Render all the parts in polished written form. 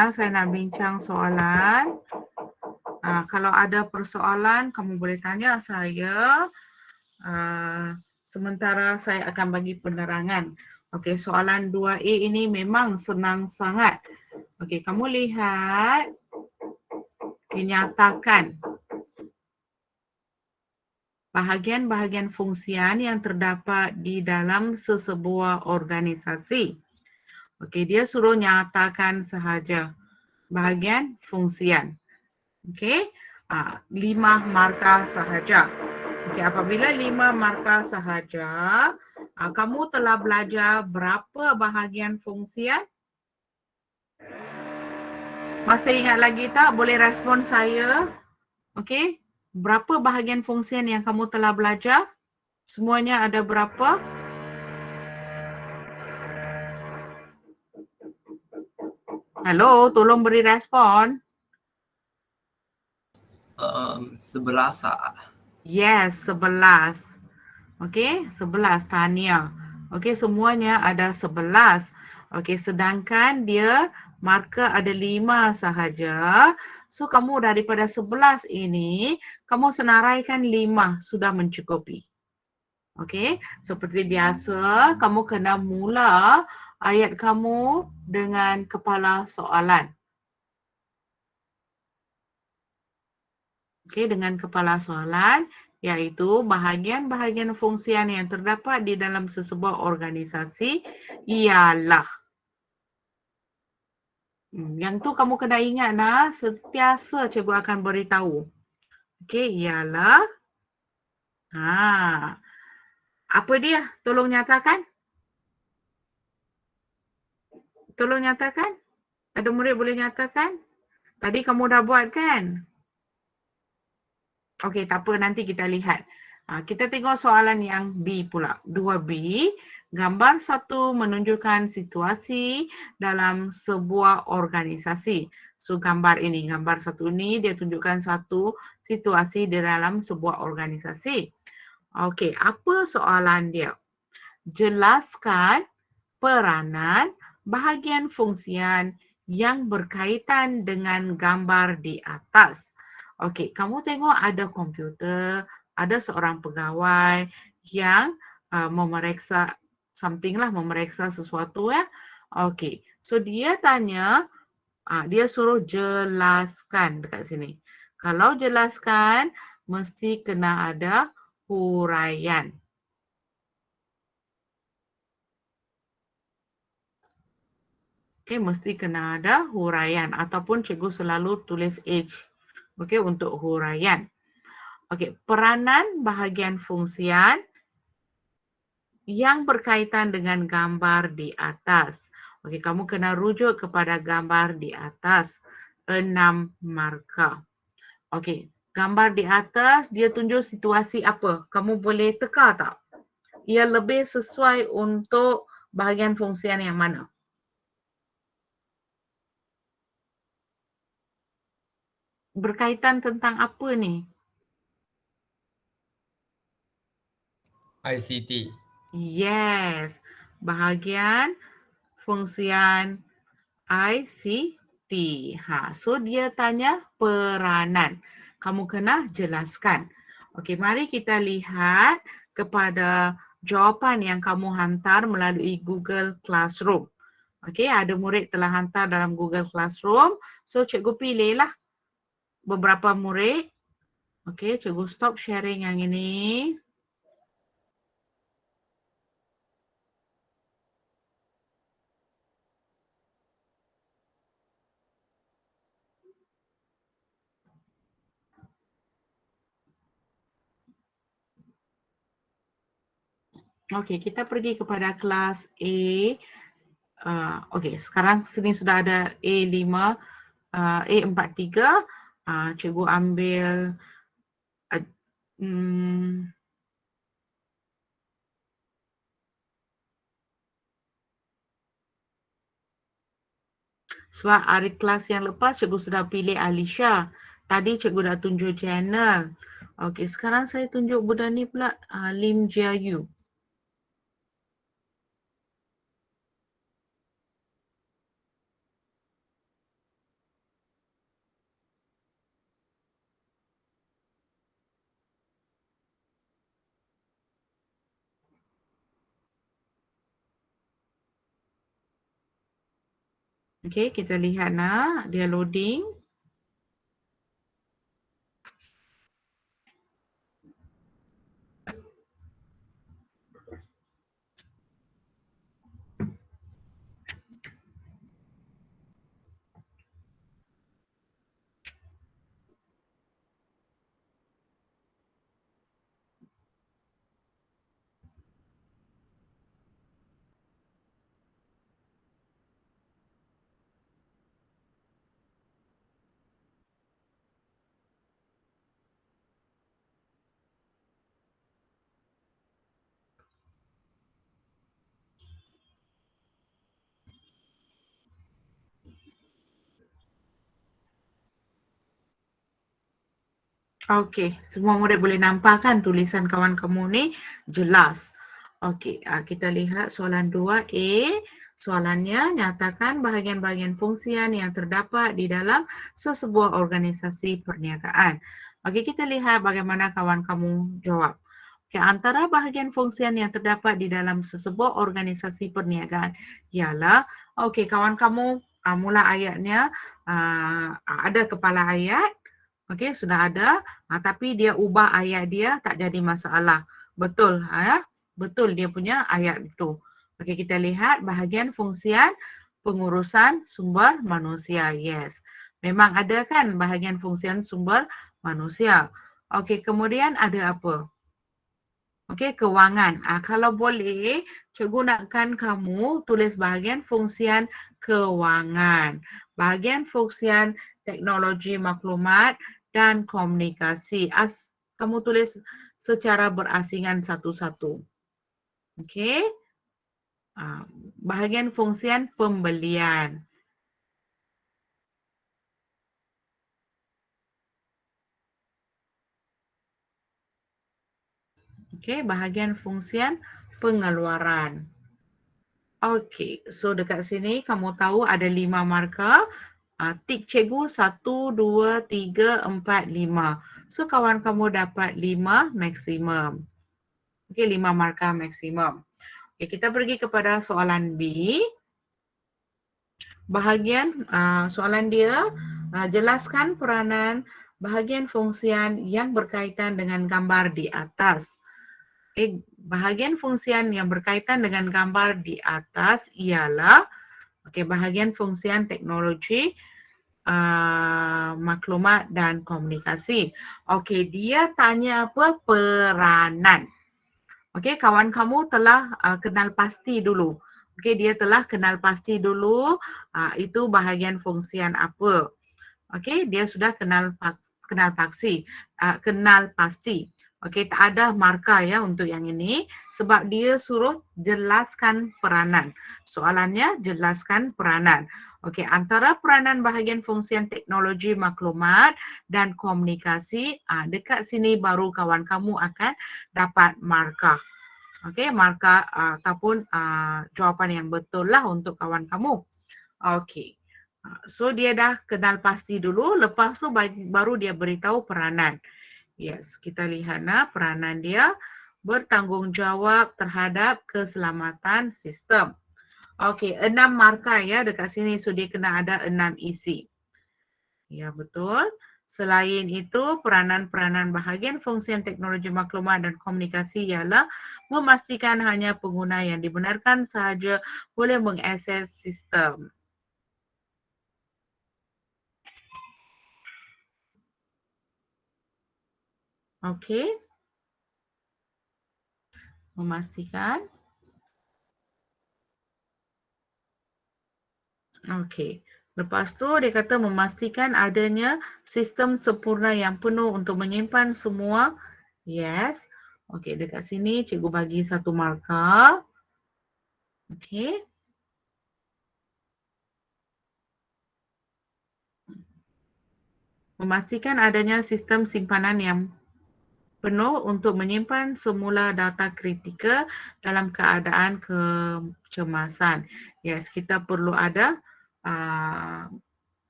sekarang saya nak bincang soalan. Kalau ada persoalan, kamu boleh tanya saya. Sementara saya akan bagi penerangan. Okey, soalan 2A ini memang senang sangat. Okey, kamu lihat. Nyatakan bahagian-bahagian fungsian yang terdapat di dalam sesebuah organisasi. Okey, dia suruh nyatakan sahaja bahagian fungsian. Okey, 5 markah sahaja. Okey, apabila 5 markah sahaja, kamu telah belajar berapa bahagian fungsian? Masih ingat lagi tak? Boleh respon saya. Okey, berapa bahagian fungsian yang kamu telah belajar? Semuanya ada berapa? Hello, tolong beri respon. 11 Yes, 11. Okey, 11 Tania. Okey, semuanya ada 11. Okey, sedangkan dia markah ada 5 sahaja. So, kamu daripada 11 ini, kamu senaraikan 5 sudah mencukupi. Okey, seperti biasa, kamu kena mula ayat kamu dengan kepala soalan. Okey, dengan kepala soalan iaitu bahagian-bahagian fungsian yang terdapat di dalam sesebuah organisasi ialah. Yang tu kamu kena ingat dah, sentiasa cikgu akan beritahu. Okey, ialah. Apa dia? Tolong nyatakan. Tolong nyatakan. Ada murid boleh nyatakan? Tadi kamu dah buat kan? Okey, tak apa, nanti kita lihat. Kita tengok soalan yang B pula. 2B, gambar 1 menunjukkan situasi dalam sebuah organisasi. So, gambar ini, gambar 1 ni dia tunjukkan satu situasi di dalam sebuah organisasi. Okey, apa soalan dia? Jelaskan peranan bahagian fungsian yang berkaitan dengan gambar di atas. Okey, kamu tengok ada komputer, ada seorang pegawai yang memeriksa something lah, memeriksa sesuatu ya. Okey, so dia tanya, dia suruh jelaskan dekat sini. Kalau jelaskan, mesti kena ada huraian. Okey, mesti kena ada huraian ataupun cikgu selalu tulis H. Okey, untuk huraian. Okey, peranan bahagian fungsian yang berkaitan dengan gambar di atas. Okey, kamu kena rujuk kepada gambar di atas. 6 markah. Okey, gambar di atas dia tunjuk situasi apa? Kamu boleh teka tak? Ia lebih sesuai untuk bahagian fungsian yang mana? Berkaitan tentang apa ni? ICT. Yes, bahagian fungsian ICT. So dia tanya peranan. Kamu kena jelaskan. Okey, mari kita lihat kepada jawapan yang kamu hantar melalui Google Classroom. Okey, ada murid telah hantar dalam Google Classroom. So cikgu pilihlah beberapa murid. Okey, cikgu stop sharing yang ini. Okey, kita pergi kepada kelas A. Okey, sekarang sini sudah ada A5, A43. Cikgu ambil sebab hari kelas yang lepas cikgu sudah pilih Alisha. Tadi cikgu dah tunjuk channel. Okey, sekarang saya tunjuk budak ni pula, Lim Jiayu. Okey, kita lihat nak, dia loading. Okey, semua murid boleh nampak kan tulisan kawan kamu ni jelas. Okey, kita lihat soalan 2A. Soalannya, nyatakan bahagian-bahagian fungsian yang terdapat di dalam sesebuah organisasi perniagaan. Okey, kita lihat bagaimana kawan kamu jawab. Okey, antara bahagian fungsian yang terdapat di dalam sesebuah organisasi perniagaan ialah, okey, kawan kamu mula ayatnya ada kepala ayat. Okey, sudah ada, tapi dia ubah ayat dia tak jadi masalah. Betul, ya? Betul dia punya ayat itu. Okey, kita lihat bahagian fungsian pengurusan sumber manusia. Yes. Memang ada kan bahagian fungsian sumber manusia. Okey, kemudian ada apa? Okey, kewangan. Kalau boleh, cikgu nakkan kamu tulis bahagian fungsian kewangan. Bahagian fungsian teknologi maklumat dan komunikasi. Kamu tulis secara berasingan satu-satu. Okey. Bahagian fungsian pembelian. Okey, bahagian fungsian pengeluaran. Okey, so dekat sini kamu tahu ada 5 markah. Tik cikgu 1, 2, 3, 4, 5. So kawan kamu dapat 5 maksimum. Okey, 5 markah maksimum. Okey, kita pergi kepada soalan B. Bahagian soalan dia, jelaskan peranan bahagian fungsian yang berkaitan dengan gambar di atas. Bahagian fungsian yang berkaitan dengan gambar di atas ialah bahagian fungsian teknologi maklumat dan komunikasi. Okey, dia tanya apa? Peranan. Okey, kawan kamu telah kenal pasti dulu. Okey, dia telah kenal pasti dulu itu bahagian fungsian apa. Okey, dia sudah kenal pasti. Okey, tak ada markah ya untuk yang ini sebab dia suruh jelaskan peranan. Soalannya jelaskan peranan. Okey, antara peranan bahagian fungsian teknologi maklumat dan komunikasi, dekat sini baru kawan kamu akan dapat markah. Okey, markah ataupun jawapan yang betul lah untuk kawan kamu. Okey. So dia dah kenal pasti dulu, lepas tu baru dia beritahu peranan. Yes, kita lihat peranan dia bertanggungjawab terhadap keselamatan sistem. Okey, 6 markah ya dekat sini, so dia kena ada 6 isi. Ya, betul. Selain itu, peranan-peranan bahagian fungsian teknologi maklumat dan komunikasi ialah memastikan hanya pengguna yang dibenarkan sahaja boleh mengakses sistem. Okey. Memastikan. Okey. Lepas tu dia kata memastikan adanya sistem sempurna yang penuh untuk menyimpan semua. Yes. Okey, dekat sini cikgu bagi 1 markah. Okey. Memastikan adanya sistem simpanan yang penuh untuk menyimpan semula data kritikal dalam keadaan kecemasan. Yes, kita perlu ada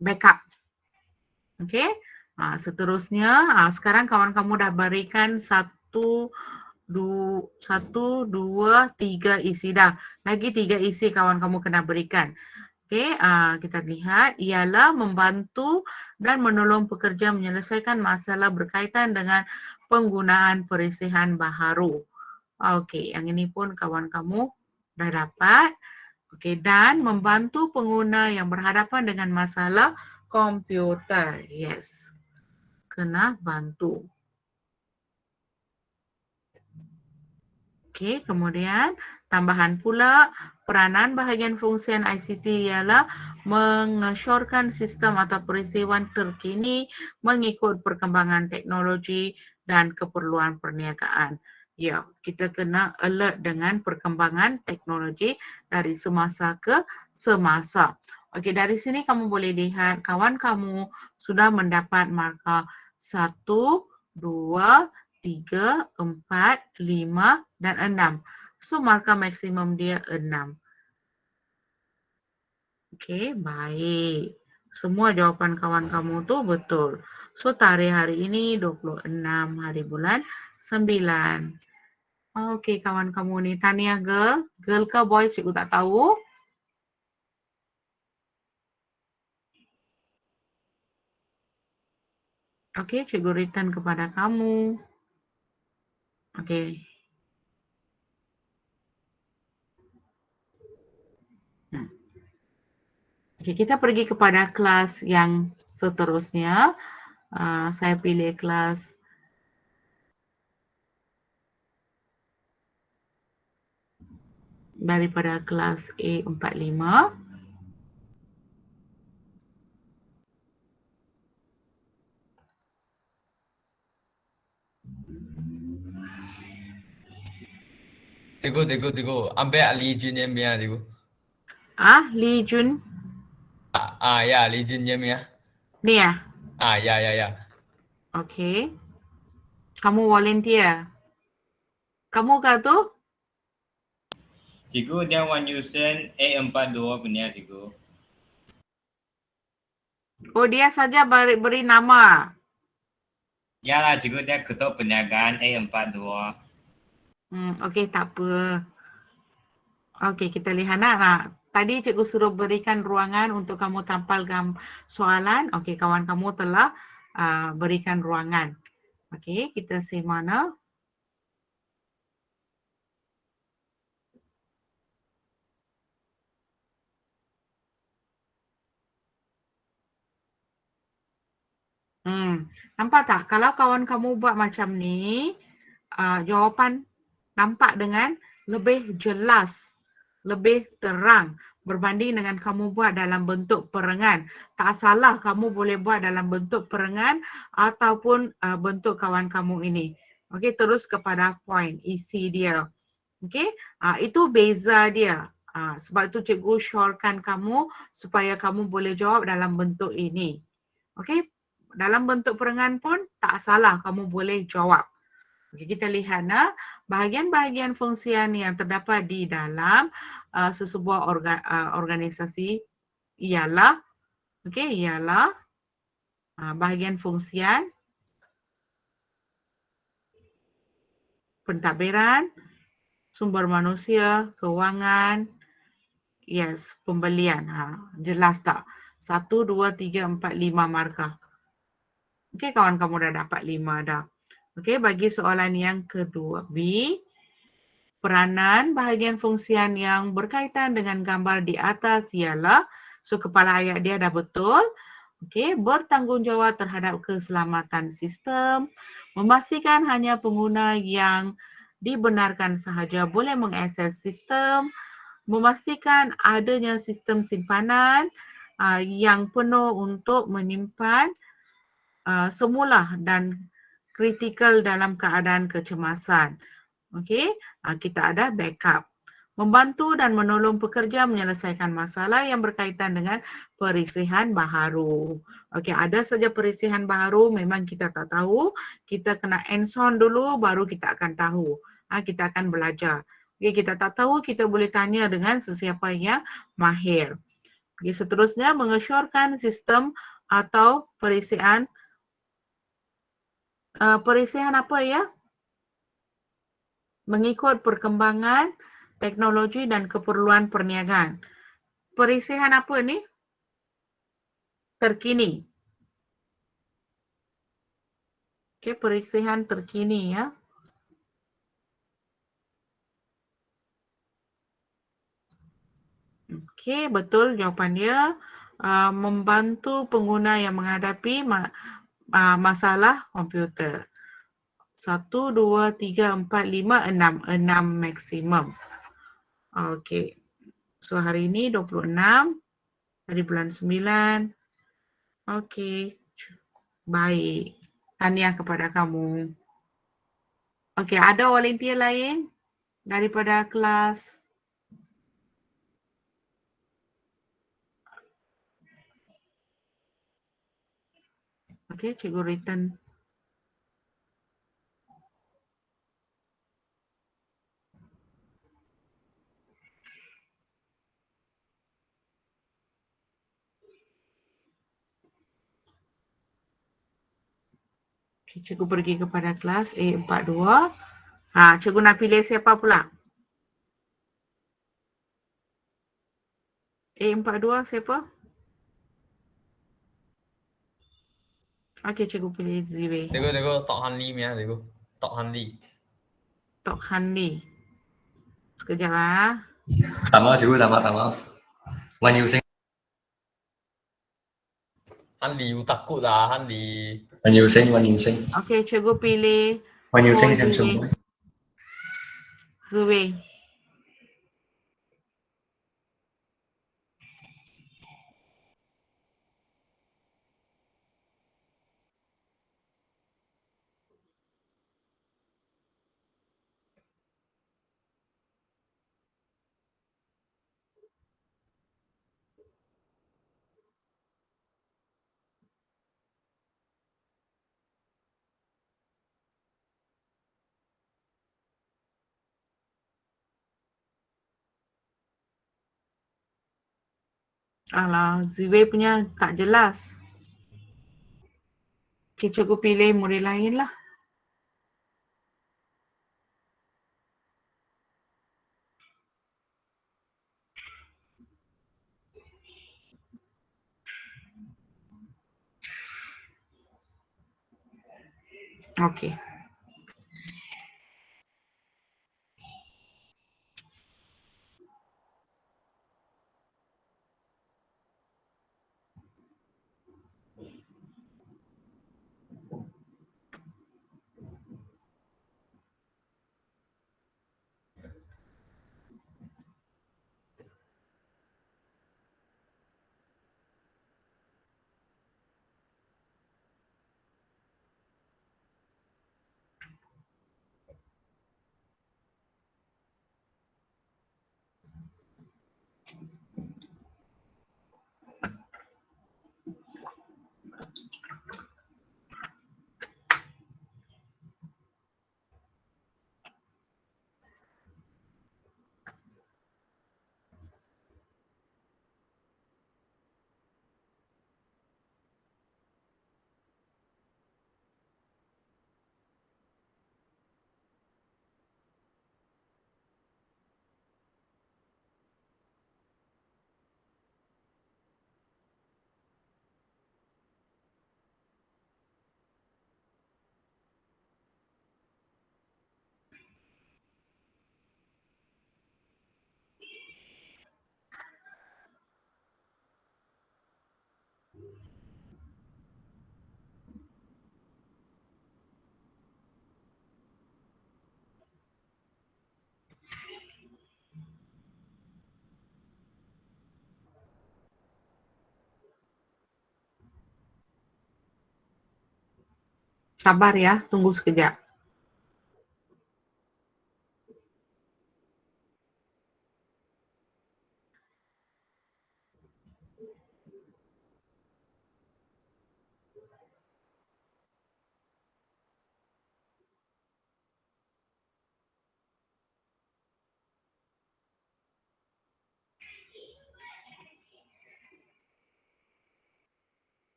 backup. Okey. Seterusnya, sekarang kawan kamu dah berikan 1, 2, 3 isi dah. Lagi 3 isi kawan kamu kena berikan. Okey, kita lihat ialah membantu dan menolong pekerja menyelesaikan masalah berkaitan dengan penggunaan perisihan baharu. Okey, yang ini pun kawan kamu dah dapat. Okey, dan membantu pengguna yang berhadapan dengan masalah komputer. Yes, kena bantu. Okey, kemudian tambahan pula peranan bahagian fungsian ICT ialah mengesyorkan sistem atau peristiwa terkini mengikut perkembangan teknologi dan keperluan perniagaan. Ya, kita kena alert dengan perkembangan teknologi dari semasa ke semasa. Okey, dari sini kamu boleh lihat kawan kamu sudah mendapat markah 1, 2, 3, 4, 5 dan 6. So markah maksimum dia 6. Okey, baik. Semua jawapan kawan kamu tu betul. So tarikh hari ini 26 hari bulan 9. Okey, kawan kamu ni tahniah girl. Girl ke boy cikgu tak tahu. Okey, cikgu return kepada kamu. Okey. Okey, kita pergi kepada kelas yang seterusnya. Saya pilih kelas daripada kelas A45. Cikgu. Ambil Li Jun yang punya, cikgu. Li Jun. Ya, Li Jun yang punya. Ni ya? Ya. Okey. Kamu volunteer. Kamu kah tu? Cikgu, dia Wan Yusen A42 punya, cikgu. Oh, dia saja beri nama. Ya lah, cikgu, dia ketua perniagaan A42. Okey, tak apa. Okey, kita lihat nak. Tadi cikgu suruh berikan ruangan untuk kamu tampal soalan. Okey, kawan kamu telah berikan ruangan. Okey, kita see mana. Nampak tak? Kalau kawan kamu buat macam ni, jawapan nampak dengan lebih jelas, lebih terang berbanding dengan kamu buat dalam bentuk perengan. Tak salah kamu boleh buat dalam bentuk perengan ataupun bentuk kawan kamu ini. Okey, terus kepada point, isi dia. Okey, itu beza dia. Sebab itu cikgu syorkan kamu supaya kamu boleh jawab dalam bentuk ini. Okey, dalam bentuk perengan pun tak salah kamu boleh jawab. Okey, kita lihat bahagian-bahagian fungsian yang terdapat di dalam sesebuah organisasi ialah bahagian fungsian, pentadbiran, sumber manusia, kewangan, yes, pembelian. Jelas tak? 1, 2, 3, 4, 5 markah. Okey, kawan kamu dah dapat 5 dah. Okey, bagi soalan yang kedua B, peranan bahagian fungsian yang berkaitan dengan gambar di atas ialah, so kepala ayat dia dah betul. Okey, bertanggungjawab terhadap keselamatan sistem, memastikan hanya pengguna yang dibenarkan sahaja boleh mengakses sistem, memastikan adanya sistem simpanan yang penuh untuk menyimpan semula dan kritikal dalam keadaan kecemasan. Okey, kita ada backup. Membantu dan menolong pekerja menyelesaikan masalah yang berkaitan dengan perisihan baharu. Okey, ada saja perisihan baharu memang kita tak tahu. Kita kena hands-on dulu baru kita akan tahu. Kita akan belajar. Okey, kita tak tahu, kita boleh tanya dengan sesiapa yang mahir. Okey, seterusnya mengesyorkan sistem atau perisihan apa ya? Mengikut perkembangan teknologi dan keperluan perniagaan. Perisihan apa ni? Terkini. Okey, perisihan terkini ya. Okey, betul jawapan dia. Membantu pengguna yang menghadapi masalah komputer. 1, 2, 3, 4, 5, 6. 6 maksimum. Okey. So hari ini 26. Hari bulan 9. Okey. Baik. Tahniah kepada kamu. Okey, ada volunteer lain daripada kelas? Okey, cikgu return. Okay, cikgu pergi kepada kelas A42. Cikgu nak pilih siapa pula? A42 siapa? Okey, cikgu pilih Ziwei. Tengok Tok Han Li punya, tengok. Tok Han Li. Tok Han Li. Sekejap ah. Tama cikgu, tama. Wan Yu Sing. Han Li, you takut lah, Han Li. Wan Yu Sing. Okey, cikgu pilih Wan Yu Sing Ho handsome Ziwei. boy. Ziwei. Alah, Ziwei punya tak jelas. Okey, cikgu pilih murid lain lah. Okey. Sabar ya, tunggu sekejap.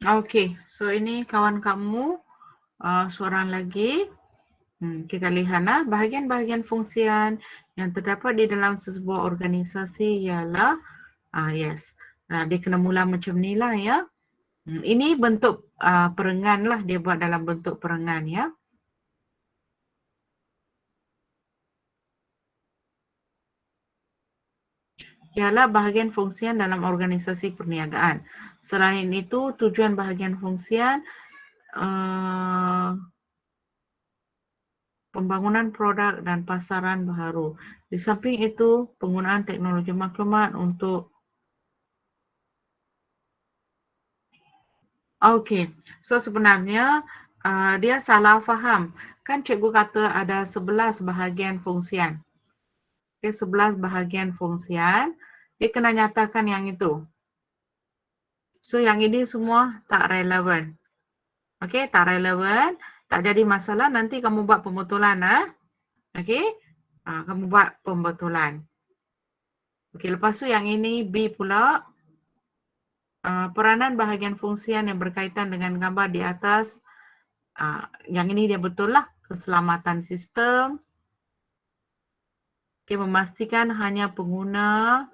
Okey, so ini kawan kamu seorang lagi Kita lihatlah bahagian-bahagian fungsian yang terdapat di dalam sebuah organisasi ialah yes. Dia kena mula macam ni lah ya. Ini bentuk perengan lah, dia buat dalam bentuk perengan ya. Ialah bahagian fungsian dalam organisasi perniagaan. Selain itu, tujuan bahagian fungsian pembangunan produk dan pasaran baharu. Di samping itu, penggunaan teknologi maklumat untuk so sebenarnya dia salah faham. Kan cikgu kata ada 11 bahagian fungsian. 11 bahagian fungsian, dia kena nyatakan yang itu. So yang ini semua tak relevan. Tak relevan, tak jadi masalah, nanti kamu buat pembetulan kamu buat pembetulan. Lepas tu yang ini B pula. Peranan bahagian fungsian yang berkaitan dengan gambar di atas. Yang ini dia betul lah, keselamatan sistem. Memastikan hanya pengguna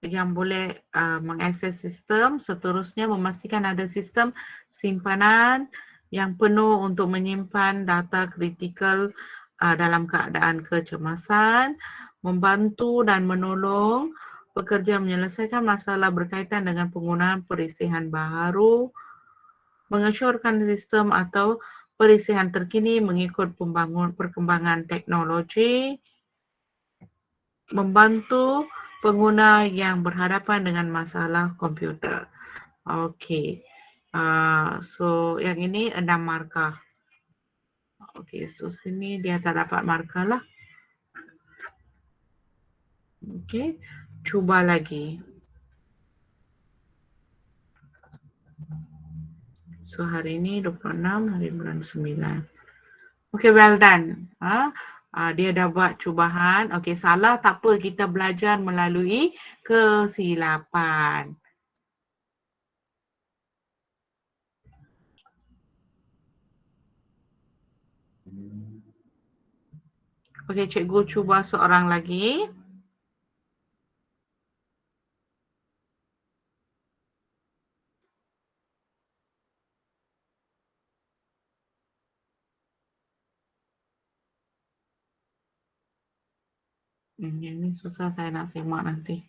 yang boleh mengakses sistem. Seterusnya memastikan ada sistem simpanan yang penuh untuk menyimpan data kritikal dalam keadaan kecemasan. Membantu dan menolong pekerja menyelesaikan masalah berkaitan dengan penggunaan perisian baharu. Mengesyorkan sistem atau perisian terkini mengikut perkembangan teknologi. Membantu pengguna yang berhadapan dengan masalah komputer. So yang ini 6 markah. So sini dia tak dapat markah lah. Cuba lagi. So hari ini 26, hari bulan 9. Well done. Dia dah buat cubahan. Salah tak apa, kita belajar melalui kesilapan. Cikgu cuba seorang lagi. Ini susah saya nak semak nanti.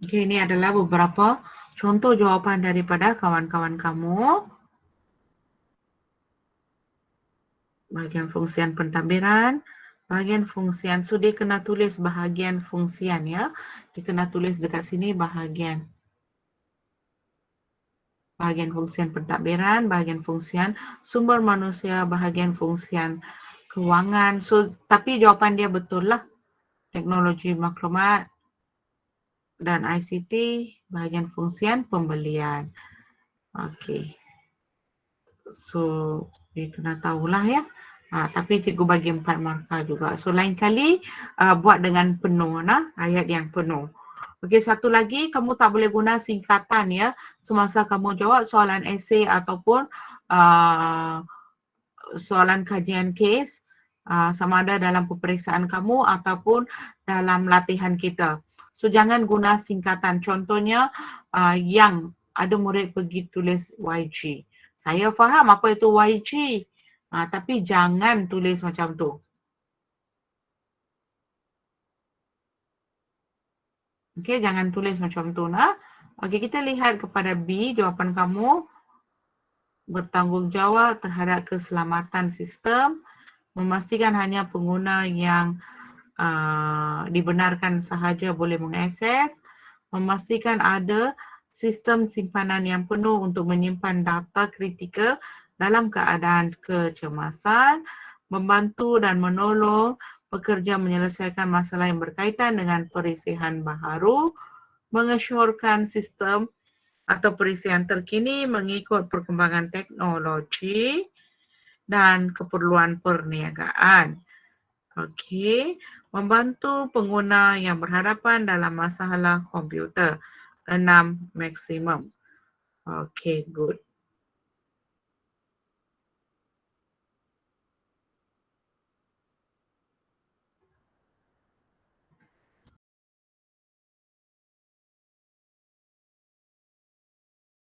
Ini adalah beberapa contoh jawapan daripada kawan-kawan kamu. Bahagian fungsian pentadbiran. Bahagian fungsian, so dia kena tulis bahagian fungsian ya. Dia kena tulis dekat sini bahagian. Bahagian fungsian pentadbiran, bahagian fungsian sumber manusia, bahagian fungsian kewangan. So, tapi jawapan dia betul lah. Teknologi maklumat dan ICT, bahagian fungsian pembelian. So, dia kena tahulah ya. Tapi cikgu bagi 4 markah juga. So lain kali buat dengan penuh ayat yang penuh. Satu lagi, kamu tak boleh guna singkatan ya semasa kamu jawab soalan esei ataupun soalan kajian kes sama ada dalam peperiksaan kamu ataupun dalam latihan kita. So jangan guna singkatan. Contohnya yang ada murid pergi tulis YG. Saya faham apa itu YG. Tapi jangan tulis macam tu. Jangan tulis macam tu kita lihat kepada B, jawapan kamu. Bertanggungjawab terhadap keselamatan sistem. Memastikan hanya pengguna yang dibenarkan sahaja boleh mengakses. Memastikan ada sistem simpanan yang penuh untuk menyimpan data kritikal dalam keadaan kecemasan, membantu dan menolong pekerja menyelesaikan masalah yang berkaitan dengan perisian baharu, mengesyorkan sistem atau perisian terkini mengikut perkembangan teknologi, dan keperluan perniagaan. Okey, membantu pengguna yang berhadapan dalam masalah komputer. 6 maksimum. Okey, good.